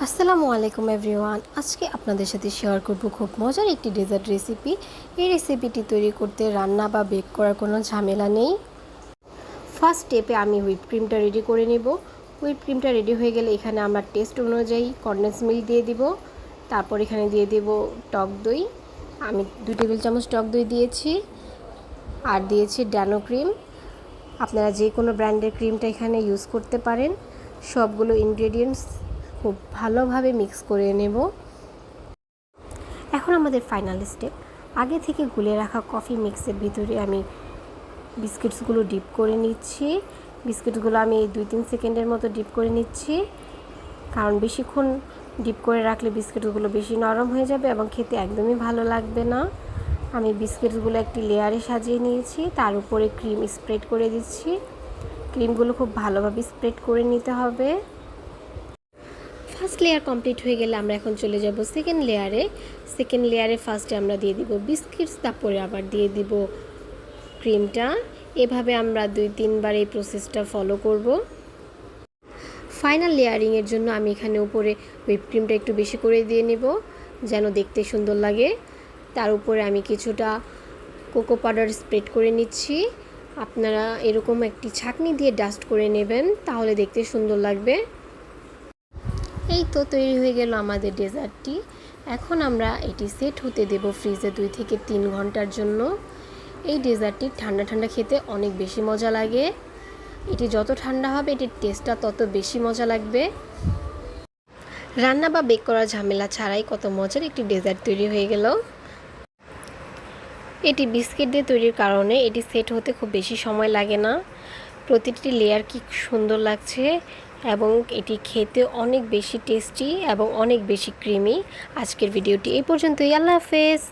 আসসালামু আলাইকুম এভরিওয়ান। আজকে আপনাদের সাথে শেয়ার করব খুব মজার একটি ডেজার্ট রেসিপি। এই রেসিপিটি তৈরি করতে রান্না বা বেক করার কোনো ঝামেলা নেই। ফার্স্ট স্টেপে আমি হুইপ ক্রিমটা রেডি করে নেব। হুইপ ক্রিমটা রেডি হয়ে গেলে এখানে আমরা টেস্ট অনুযায়ী কনডেন্স মিল্ক দিয়ে দিব। তারপর এখানে দিয়ে দেব টক দই। আমি 2 টেবিল চামচ টক দই দিয়েছি, আর দিয়েছি ড্যানো ক্রিম। আপনারা যে কোনো ব্র্যান্ডের ক্রিমটা এখানে ইউজ করতে পারেন। সবগুলো ইনগ্রেডিয়েন্টস খুব ভালোভাবে মিক্স করে নেব। এখন আমাদের ফাইনাল স্টেপ, আগে থেকে গুলে রাখা কফি মিক্সের ভিতরে আমি বিস্কিটসগুলো ডিপ করে নিচ্ছি। বিস্কিটসগুলো আমি 2-3 সেকেন্ডের মতো ডিপ করে নিচ্ছি, কারণ বেশিক্ষণ ডিপ করে রাখলে বিস্কিটসগুলো বেশি নরম হয়ে যাবে এবং খেতে একদমই ভালো লাগবে না। আমি বিস্কিটসগুলো একটি লেয়ারে সাজিয়ে নিয়েছি, তার উপরে ক্রিম স্প্রেড করে দিচ্ছি। ক্রিমগুলো খুব ভালোভাবে স্প্রেড করে নিতে হবে। ফার্স্ট লেয়ার কমপ্লিট হয়ে গেলে আমরা এখন চলে যাব সেকেন্ড লেয়ারে। সেকেন্ড লেয়ারে ফার্স্টে আমরা দিয়ে দিব বিস্কিটস, তারপরে আবার দিয়ে দিব ক্রিমটা। এভাবে আমরা 2-3 বার এই প্রসেসটা ফলো করব। ফাইনাল লেয়ারিংয়ের জন্য আমি এখানে উপরে হুইপ ক্রিমটা একটু বেশি করে দিয়ে নেব, যেন দেখতে সুন্দর লাগে। তার উপরে আমি কিছুটা কোকো পাউডার স্প্রেড করে নিচ্ছি। আপনারা এরকম একটি ছাঁকনি দিয়ে ডাস্ট করে নেবেন, তাহলে দেখতে সুন্দর লাগবে। এই তো তৈরি হয়ে গেল আমাদের ডেজার্টটি। এখন আমরা এটি সেট হতে দেব ফ্রিজে 2 থেকে 3 ঘন্টার জন্য। এই ডেজার্টটি ঠান্ডা ঠান্ডা খেতে অনেক বেশি মজা লাগে। এটি যত ঠান্ডা হবে এটির টেস্টটা তত বেশি মজা লাগবে। রান্না বা বেক করার ঝামেলা ছাড়াই কত মজার একটি ডেজার্ট তৈরি হয়ে গেল। এটি বিস্কিট দিয়ে তৈরির কারণে এটি সেট হতে খুব বেশি সময় লাগে না। প্রতিটি লেয়ার কি সুন্দর লাগছে, এবং এটি খেতে অনেক বেশি টেস্টি এবং অনেক বেশি ক্রিমি। আজকের ভিডিওটি এই পর্যন্তই। আল্লাহ হাফেজ।